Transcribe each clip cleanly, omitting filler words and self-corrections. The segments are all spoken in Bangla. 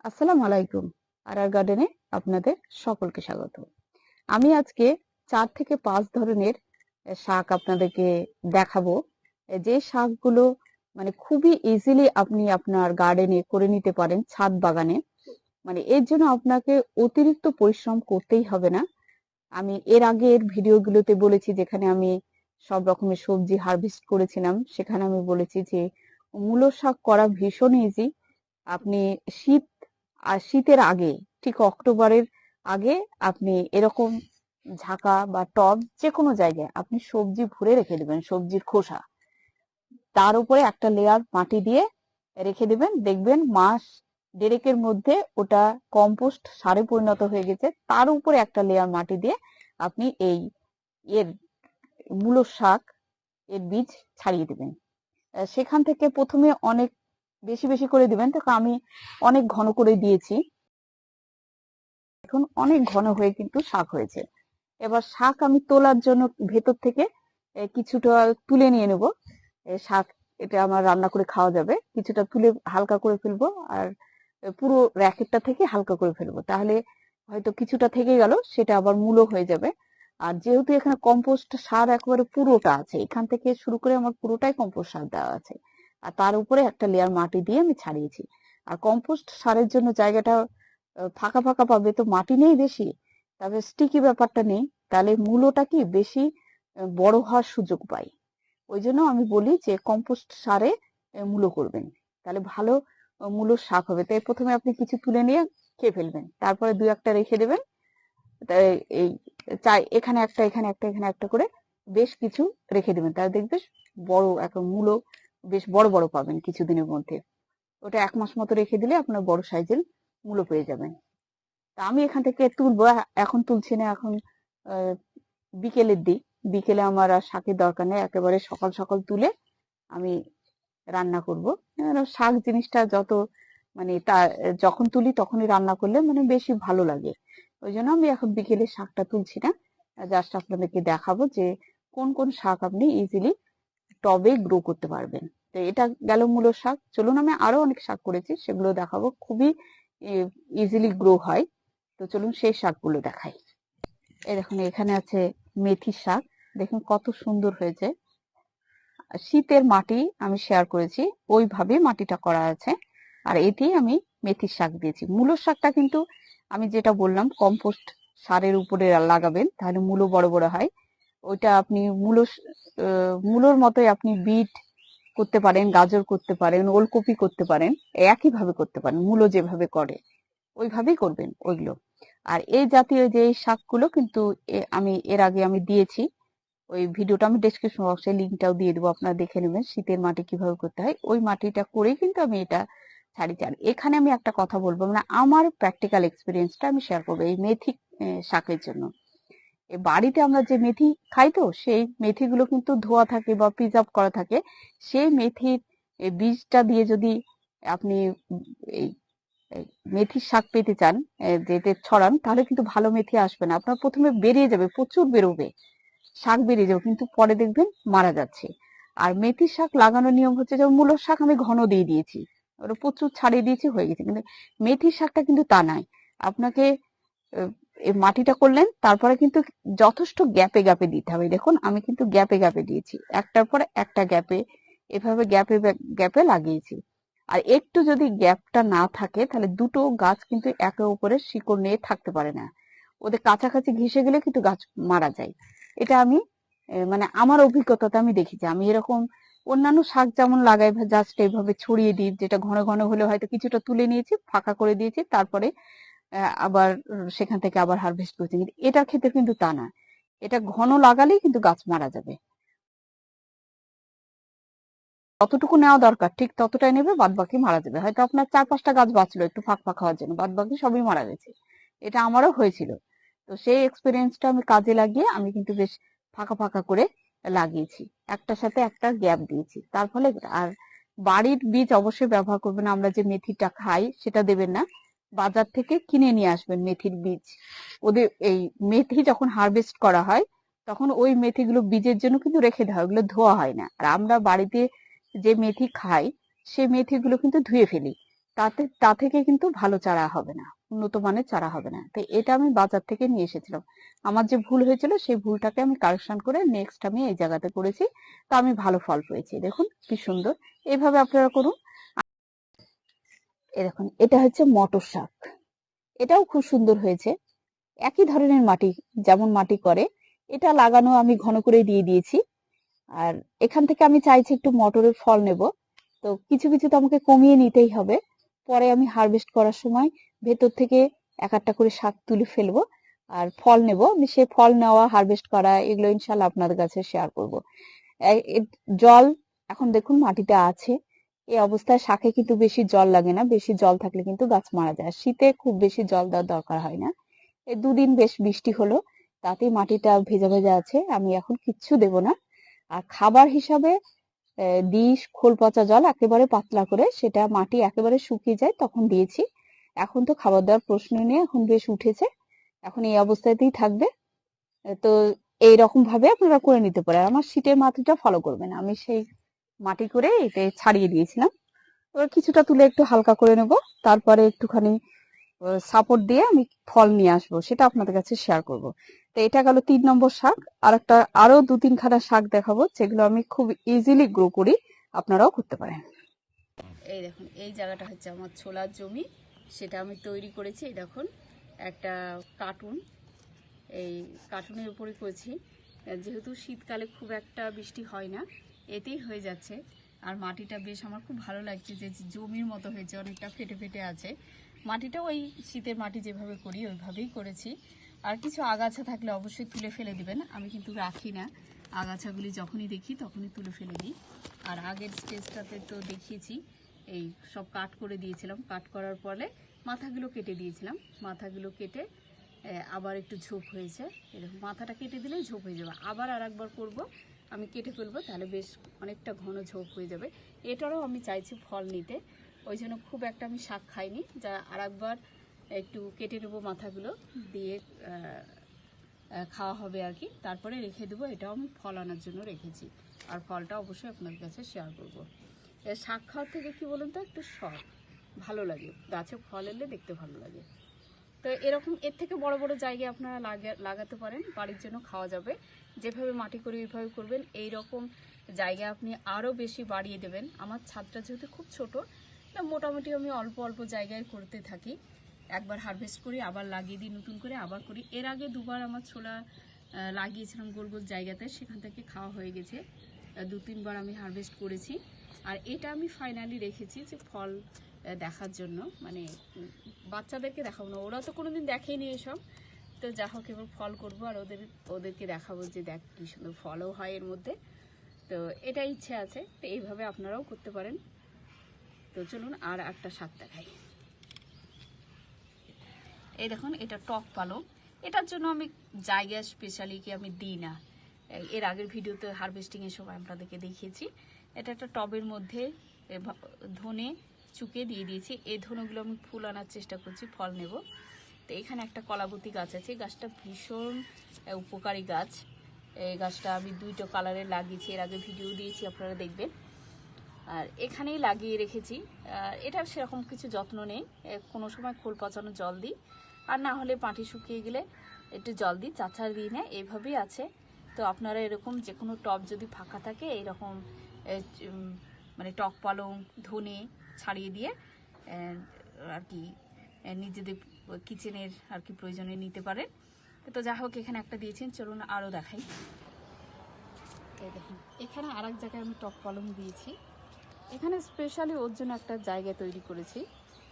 আসসালামু আলাইকুম। আর গার্ডেনে আপনাদের সকলকে স্বাগত। আমি আজকে 4 থেকে 5 ধরনের শাক আপনাদেরকে দেখাবো। যে শাকগুলো মানে খুবই ইজিলি আপনি আপনার গার্ডেনে করে নিতে পারেন, ছাদ বাগানে। মানে এর জন্য আপনাকে অতিরিক্ত পরিশ্রম করতেই হবে না। আমি এর আগের ভিডিওগুলোতে বলেছি, যেখানে আমি সব রকমের সবজি হারভেস্ট করেছিলাম, সেখানে আমি বলেছি যে মূলো শাক করা ভীষণ ইজি। আপনি শীত আর শীতের আগে, ঠিক অক্টোবরের আগে আপনি এরকম ঝাঁকা বা টব যে কোনো জায়গায় আপনি সবজি ভরে রেখে দেবেন, সবজির খোসা, তার উপরে একটা লেয়ার মাটি দিয়ে রেখে দেবেন। দেখবেন মাস দেড়েকের মধ্যে ওটা কম্পোস্ট সারে পরিণত হয়ে গেছে। তার উপরে একটা লেয়ার মাটি দিয়ে আপনি এর মূলো শাক এর বীজ ছাড়িয়ে দিবেন। সেখান থেকে প্রথমে অনেক বেশি বেশি করে দিবেন। তো আমি অনেক ঘন করে দিয়েছি, এখন অনেক ঘন হয়ে কিন্তু শাক হয়েছে। এবার শাক আমি তোলার জন্য ভেতর থেকে কিছুটা তুলে নিয়ে নেব। শাক এটা আমার রান্না করে খাওয়া যাবে। কিছুটা তুলে হালকা করে ফেলবো, আর পুরো র্যাকেটটা থেকে হালকা করে ফেলবো। তাহলে হয়তো কিছুটা থেকে গেল, সেটা আবার মূলো হয়ে যাবে। আর যেহেতু এখানে কম্পোস্ট সার একেবারে পুরোটা আছে, এখান থেকে শুরু করে আমার পুরোটাই কম্পোস্ট সার দেওয়া আছে। আর তার উপরে একটা লেয়ার মাটি দিয়ে আমি ছাড়িয়েছি। আর কম্পোস্ট সারের জন্য জায়গাটা ফাঁকা ফাঁকা পাবে, তো মাটি নেই বেশি, তবে স্টিকি ব্যাপারটা নেই। তাহলে মূলোটা কি বেশি বড় হওয়ার সুযোগ পায়। ওই জন্য আমি বলি যে কম্পোস্ট সারে মূলো করবেন, তাহলে ভালো মূলোর শাক হবে। তাই প্রথমে আপনি কিছু তুলে নিয়ে খেয়ে ফেলবেন, তারপরে দুই একটা রেখে দেবেন। তাই এই চাই এখানে একটা, এখানে একটা, এখানে একটা করে বেশ কিছু রেখে দেবেন। তাহলে দেখবে বড় একটা মূলো বেশ বড় বড় পাবেন কিছুদিনের মধ্যে। ওটা 1 মাস মতো রেখে দিলে আপনার বড় সাইজের মূলো পেয়ে যাবেন। তা আমি এখান থেকে তুলবো, এখন তুলছি না, এখন বিকেলের দিক। বিকেলে আমার আর শাকের দরকার নেই, একেবারে সকাল সকাল তুলে আমি রান্না করব। শাক জিনিসটা যত মানে তা যখন তুলি তখনই রান্না করলে মানে বেশি ভালো লাগে। ওই জন্য আমি এখন বিকেলে শাকটা তুলছি না, জাস্ট আপনাদেরকে দেখাবো যে কোন কোন শাক আপনি ইজিলি টবে গ্রো করতে পারবেন। তো এটা গেল মূলো শাক। চলুন আমি আরো অনেক শাক করেছি, সেগুলো দেখাবো, খুবই ইজিলি গ্রো হয়। তো চলুন সেই শাকগুলো দেখাই। এই দেখুন, এখানে আছে মেথি শাক। দেখুন কত সুন্দর হয়েছে। শীতের মাটি আমি শেয়ার করেছি, ওইভাবে মাটিটা করা আছে। আর এতেই আমি মেথির শাক দিয়েছি। মূলো শাকটা কিন্তু আমি যেটা বললাম কম্পোস্ট সারের উপরে লাগাবেন, তাহলে মূলো বড় বড় হয়। ওইটা আপনি মূলোর মতোই আপনি বিট করতে পারেন, গাজর করতে পারেন, ওলকপি করতে পারেন, একইভাবে করতে পারেন। মূলো যেভাবে করে ওইভাবেই করবেন ওইগুলো। আর এই জাতীয় যে শাকগুলো কিন্তু আমি এর আগে আমি দিয়েছি। ওই ভিডিওটা আমি ডেসক্রিপশন বক্সে লিঙ্কটাও দিয়ে দেবো, আপনারা দেখে নেবেন শীতের মাটি কিভাবে করতে হয়। ওই মাটিটা করেই কিন্তু আমি এটা ছাড়িয়েছি। আর এখানে আমি একটা কথা বলবো, মানে আমার প্র্যাকটিক্যাল এক্সপিরিয়েন্সটা আমি শেয়ার করবো এই মেথি শাকের জন্য। এই বাড়িতে আমরা যে মেথি খাই, তো সেই মেথিগুলো কিন্তু ধোয়া থাকে বা প্রিজার্ভ করা থাকে। সেই মেথির বীজটা দিয়ে যদি আপনি এই এই মেথির শাক পেতে চান, যেতে ছড়ান, তাহলে কিন্তু ভালো মেথি আসবে না। আপনার প্রথমে বেরিয়ে যাবে, প্রচুর বেরোবে, শাক বেরিয়ে যাবে, কিন্তু পরে দেখবেন মারা যাচ্ছে। আর মেথি শাক লাগানোর নিয়ম হচ্ছে, যেমন মূলোর শাক আমি ঘন দিয়ে দিয়েছি, ওটা প্রচুর ছাড়িয়ে দিয়েছি, হয়ে গেছে। কিন্তু মেথির শাকটা কিন্তু তা নয়। আপনাকে এই মাটিটা করলেন, তারপরে কিন্তু যথেষ্ট গ্যাপে গ্যাপে দিতে হবে। দেখুন আমি কিন্তু গ্যাপে গ্যাপে দিয়েছি, একটার পরে একটা গ্যাপে, এভাবে গ্যাপে গ্যাপে লাগিয়েছি। আর একটু যদি গ্যাপটা না থাকে, তাহলে দুটো গাছ কিন্তু একে অপরের শিকড় নিয়ে থাকতে পারে না। ওদের কাছাকাছি ঘেঁষে গেলে কিন্তু গাছ মারা যায়। এটা আমি মানে আমার অভিজ্ঞতাতে আমি দেখেছি। আমি এরকম অন্যান্য শাক যেমন লাগাই, জাস্ট এইভাবে ছড়িয়ে দিই, যেটা ঘন ঘন হলে হয়তো কিছুটা তুলে নিয়েছি, ফাঁকা করে দিয়েছি, তারপরে আবার সেখান থেকে আবার হারভেস্ট করছি। কিন্তু এটার ক্ষেত্রে কিন্তু তা না, এটা ঘন লাগালেই কিন্তু গাছ মারা যাবে। যতটুকু নেওয়া দরকার ঠিক ততটাই নেবে, বাদ বাকি মারা যাবে। হয়তো আপনার 4-5টা গাছ বাঁচলো একটু ফাঁক ফাঁক হওয়ার জন্য, বাদ বাকি সবই মারা গেছে। এটা আমারও হয়েছিল। তো সেই এক্সপিরিয়েন্সটা আমি কাজে লাগিয়ে আমি কিন্তু বেশ ফাঁকা ফাঁকা করে লাগিয়েছি, একটার সাথে একটা গ্যাপ দিয়েছি। তার ফলে আর বাড়ির বীজ অবশ্যই ব্যবহার করবেন। আমরা যে মেথিটা খাই সেটা দেবেন না, বাজার থেকে কিনে নিয়ে আসবেন মেথির বীজ। ওদের এই মেথি যখন হারভেস্ট করা হয়, তখন ওই মেথিগুলো বীজের জন্য কিন্তু রেখে দেওয়া হয়, ওগুলো ধোয়া হয় না। আর আমরা বাড়িতে যে মেথি খাই, সেই মেথিগুলো কিন্তু ধুয়ে ফেলি। তা থেকে কিন্তু ভালো চারা হবে না, উন্নত মানের চারা হবে না। তো এটা আমি বাজার থেকে নিয়ে এসেছিলাম। আমার যে ভুল হয়েছিল সেই ভুলটাকে আমি কারেকশন করে নেক্সট আমি এই জায়গাতে করেছি। তো আমি ভালো ফল পেয়েছি, দেখুন কি সুন্দর। এইভাবে আপনারা করুন। এই দেখুন, এটা হচ্ছে মটর শাক, এটাও খুব সুন্দর হয়েছে। একই ধরনের মাটি, যেমন মাটি করে, এটা লাগানো আমি ঘন করে দিয়ে দিয়েছি। আর এখান থেকে আমি চাইছি একটু মটরের ফল নেব। তো কিছু কিছু তো আমাকে কমিয়ে নিতেই হবে। পরে আমি হারভেস্ট করার সময় ভেতর থেকে এক একটা করে শাক তুলে ফেলবো আর ফল নেব। আমি সে ফল নেওয়া, হারভেস্ট করা, এগুলো ইনশাল্লাহ আপনাদের কাছে শেয়ার করব। জল এখন দেখুন মাটিতে আছে। এই অবস্থায় শাকে কিন্তু বেশি জল লাগে না, বেশি জল থাকলে কিন্তু গাছ মারা যায়। শীতে খুব বেশি জল দেওয়ার দরকার হয় না। এই দুদিন বেশ বৃষ্টি হলো, তাতেই মাটিটা ভেজা ভেজা আছে। আমি এখন কিচ্ছু দেব না। আর খাবার হিসাবে দিই খোল পচা জল, একেবারে পাতলা করে, সেটা মাটি একেবারে শুকিয়ে যায় তখন দিয়েছি। এখন তো খাবার দেওয়ার প্রশ্নই নেই, এখন বেশ উঠেছে, এখন এই অবস্থাতেই থাকবে। তো এইরকম ভাবে আপনারা করে নিতে পারেন। আমার শীটের মাটিটা ফলো করবেন, আমি সেই মাটি করে এতে ছাড়িয়ে দিয়েছিলাম। এবার কিছুটা তুলে একটু হালকা করে নেব, তারপরে একটুখানি সাপোর্ট দিয়ে আমি ফল নিয়ে আসবো, সেটা আপনাদের কাছে শেয়ার করব। তো এটা গেল 3 নম্বর শাক। আর একটা আরো 2-3 খানা শাক দেখাবো, যেগুলো আমি খুব ইজিলি গ্রো করি, আপনারাও করতে পারেন। এই দেখুন, এই জায়গাটা হচ্ছে আমার ছোলার জমি, সেটা আমি তৈরি করেছি। এই দেখুন একটা কার্টুন, এই কার্টুনের উপরে করেছি। যেহেতু শীতকালে খুব একটা বৃষ্টি হয় না, এতেই হয়ে যাচ্ছে। আর মাটিটা বেশ আমার খুব ভালো লাগছে, যে জমির মতো হয়েছে, অনেকটা ফেটে ফেটে আছে। মাটিটা ওই শীতের মাটি যেভাবে করি ওইভাবেই করেছি। আর কিছু আগাছা থাকলে অবশ্যই তুলে ফেলে দিবেন, আমি কিন্তু রাখি না। আগাছাগুলি যখনই দেখি তখনই তুলে ফেলে দিই। আর আগের স্টেজটাতে তো দেখিয়েছি, এই সব কাট করে দিয়েছিলাম। কাট করার পরে মাথাগুলো কেটে দিয়েছিলাম। মাথাগুলো কেটে আবার একটু ঝোপ হয়েছে, এরকম মাথাটা কেটে দিলে ঝোপ হয়ে যাবে। আবার আর একবার করবো, আমি কেটে ফেলবো, তাহলে বেশ অনেকটা ঘন ঝোপ হয়ে যাবে। এটারও আমি চাইছি ফল নিতে, ওই জন্য খুব একটা আমি শাক খাইনি, যা আর একবার একটু কেটে নেবো মাথাগুলো দিয়ে খাওয়া হবে আর কি, তারপরে রেখে দেবো। এটাও আমি ফল আনার জন্য রেখেছি, আর ফলটা অবশ্যই আপনার কাছে শেয়ার করবো। শাক খাওয়ার থেকে কি বলুন তো, একটু শখ ভালো লাগে, গাছে ফল এলে দেখতে ভালো লাগে। তো এরকম এর থেকে বড় বড় জায়গায় আপনারা লাগাতে পারেন, বাড়ির জন্য খাওয়া যাবে। যেভাবে মাটি করে ওইভাবে করবেন, এই রকম জায়গা আপনি আরও বেশি বাড়িয়ে দেবেন। আমার ছাদটা যেহেতু খুব ছোট, তা মোটামুটি আমি অল্প অল্প জায়গায় করতে থাকি। একবার হারভেস্ট করি, আবার লাগিয়ে দিই, নতুন করে আবার করি। এর আগে দুবার আমার ছোলা লাগিয়েছিলাম গোল গোল জায়গাতে, সেখান থেকে খাওয়া হয়ে গেছে। 2-3 বার আমি হারভেস্ট করেছি। আর এটা আমি ফাইনালি রেখেছি যে ফল দেখার জন্য, মানে বাচ্চাদেরকে দেখাবো না, ওরা তো কোনোদিন দেখেনি এসব। তো যা হোক, এবার ফল করবো আর ওদেরকে দেখাবো যে দেখ কি সুন্দর ফলও হয় এর মধ্যে। তো এটা ইচ্ছে আছে, তো এইভাবে আপনারাও করতে পারেন। তো চলুন আর একটা শাক দেখাই। এই দেখুন, এটা টক পালং। এটার জন্য আমি জায়গা স্পেশালি কি আমি দিই না। এর আগের ভিডিওতে হারভেস্টিংয়ের সময় আপনাদেরকে দেখিয়েছি। এটা একটা টবের মধ্যে ধনে চুকে দিয়ে দিয়েছি। এই ধনেগুলো আমি ফুল আনার চেষ্টা করছি, ফল নেব। তো এখানে একটা কলাবতী গাছ আছে, গাছটা ভীষণ উপকারী গাছ। এই গাছটা আমি 2টো কালারে লাগিয়েছি, এর আগে ভিডিও দিয়েছি, আপনারা দেখবেন। আর এখানেই লাগিয়ে রেখেছি। এটার সেরকম কিছু যত্ন নেই, কোনো সময় খোল পচানো জল দিই, আর না হলে মাটি শুকিয়ে গেলে একটু জল দিই, চাচার দিই না, এইভাবেই আছে। তো আপনারা এরকম যে কোনো টব যদি ফাঁকা থাকে, এইরকম মানে টক পালং ধনে ছাড়িয়ে দিয়ে আর কি নিজেদের কিচেনের আর কি প্রয়োজনে নিতে পারেন। তো যা হোক, এখানে একটা দিয়েছেন, চলুন আরও দেখাই। এই দেখুন, এখানে আর এক জায়গায় আমি টক পালং দিয়েছি। এখানে স্পেশালি ওর জন্য একটা জায়গা তৈরি করেছি,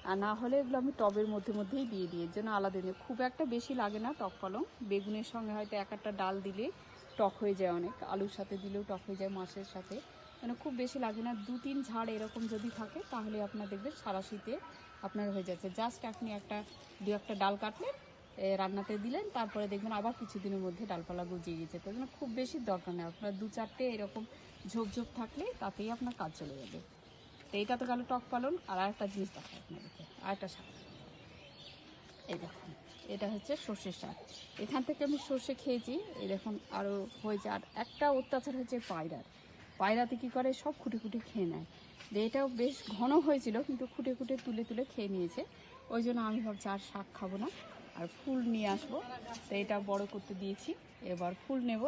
আর না হলে এগুলো আমি টবের মধ্যেই দিয়ে দিই, এর জন্য আলাদা দিই। খুব একটা বেশি লাগে না টক পালং, বেগুনের সঙ্গে হয়তো এক একটা ডাল দিলে টক হয়ে যায় অনেক, আলুর সাথে দিলেও টক হয়ে যায়, মাছের সাথে, মানে খুব বেশি লাগে না। 2-3 ঝাড় এরকম যদি থাকে, তাহলে আপনার দেখবেন সারা শীতে আপনার হয়ে যাচ্ছে। জাস্ট আপনি 2-একটা ডাল কাটলেন, রান্নাতে দিলেন, তারপরে দেখবেন আবার কিছুদিনের মধ্যে ডালপালা গজিয়ে গেছে। তাই জন্য খুব বেশি দরকার নেই, আপনার 2-4টে এরকম ঝোপ থাকলে তাতেই আপনার কাজ চলে যাবে। তো এটা তো গেল টক পালন। আর একটা জিনিস দেখাই আপনাদেরকে, আর একটা শাক। এই দেখুন, এটা হচ্ছে সর্ষের শাক। এখান থেকে আমি সর্ষে খেয়েছি, এই দেখুন আরও হয়েছে। আর একটা অত্যাচার হচ্ছে পায়রাতে কী করে, সব খুঁটি খুঁটি খেয়ে নেয়। যে এটাও বেশ ঘন হয়েছিল, কিন্তু খুঁটে খুঁটে তুলে তুলে খেয়ে নিয়েছে। ওই জন্য আমি ভাবছি আর শাক খাবো না, আর ফুল নিয়ে আসবো। তো এটা বড় করতে দিয়েছি, এবার ফুল নেব।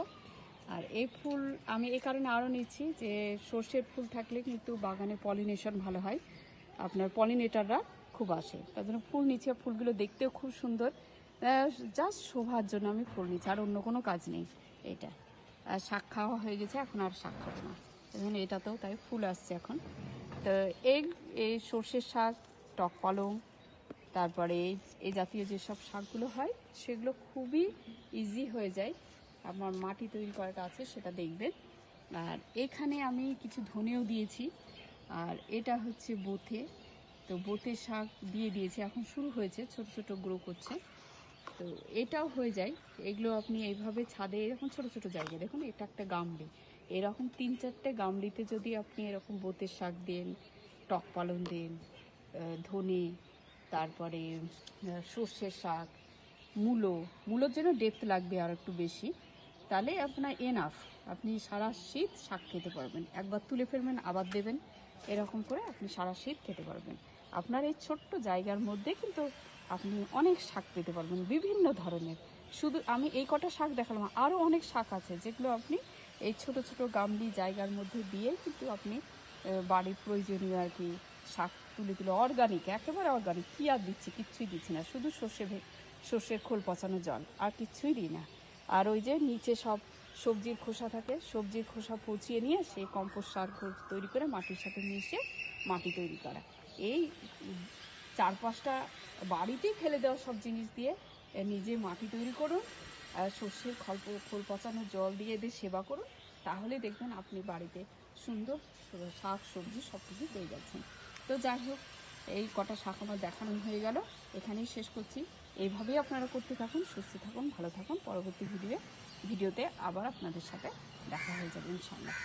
আর এই ফুল আমি এই কারণে আরও নিচ্ছি যে সর্ষের ফুল থাকলে কিন্তু বাগানে পলিনেশন ভালো হয়, আপনার পলিনেটাররা খুব আসে, তার জন্য ফুল নিচ্ছি। ফুলগুলো দেখতেও খুব সুন্দর, জাস্ট শোভার জন্য আমি ফুল নিচ্ছি, আর অন্য কোনো কাজ নেই। এটা আর শাক খাওয়া হয়ে গেছে, এখন আর শাক খাবো না। এখন এটাতেও তাই ফুল আসছে এখন। তো এই সর্ষের শাক, টক পালং, তারপরে এই জাতীয় যেসব শাকগুলো হয় সেগুলো খুবই ইজি হয়ে যায়। আমার মাটি তৈরি করাটা আছে, সেটা দেখবেন। আর এখানে আমি কিছু ধনেও দিয়েছি। আর এটা হচ্ছে বোথে, তো বোথের শাক দিয়ে দিয়েছি, এখন শুরু হয়েছে, ছোট ছোট গ্রো করছে। তো এটাও হয়ে যায়। এগুলো আপনি এইভাবে ছাদে এরকম ছোট ছোট জায়গায়, দেখুন এটা একটা গামলি, এরকম 3-4টে গামলিতে যদি আপনি এরকম বোতের শাক দেন, টক পালং দেন, ধনে, তারপরে সর্ষের শাক, মূলোর জন্য ডেপথ লাগবে আর একটু বেশি, তাহলে আপনার এনাফ, আপনি সারা শীত শাক খেতে পারবেন। একবার তুলে ফেলবেন, আবার দেবেন, এরকম করে আপনি সারা শীত খেতে পারবেন। আপনার এই ছোট্ট জায়গার মধ্যে কিন্তু আপনি অনেক শাক পেতে পারবেন, বিভিন্ন ধরনের। শুধু আমি এই কটা শাক দেখালাম, আরও অনেক শাক আছে যেগুলো আপনি এই ছোট ছোট গামলি জায়গার মধ্যে দিয়ে কিন্তু আপনি বাড়ির প্রয়োজনীয় আর কি শাক তুলে তুলে, অর্গানিক, একেবারে অর্গানিক। কী আর দিচ্ছি, কিচ্ছুই দিচ্ছি না, শুধু সর্ষের খোল পচানো জল, আর কিচ্ছুই দিই না। আর ওই যে নিচে সব সবজির খোসা থাকে, সবজির খোসা পচিয়ে নিয়ে সেই কম্পোস্ট সার তৈরি করে মাটির সাথে মিশিয়ে মাটি তৈরি করা। এই 4-5টা বাড়িতেই ফেলে দেওয়া সব জিনিস দিয়ে নিজে মাটি তৈরি করুন, সর্ষের খোল পচানো জল দিয়ে এদের সেবা করুন, তাহলে দেখবেন আপনি বাড়িতে সুন্দর শাক সবজি সব কিছু পেয়ে যাচ্ছেন। তো যাই হোক, এই কটা শাক আমার দেখানো হয়ে গেল, এখানেই শেষ করছি। এইভাবেই আপনারা করতে থাকুন, সুস্থ থাকুন, ভালো থাকুন। পরবর্তী ভিডিওতে আবার আপনাদের সাথে দেখা হয়ে যাবে ইনশাআল্লাহ।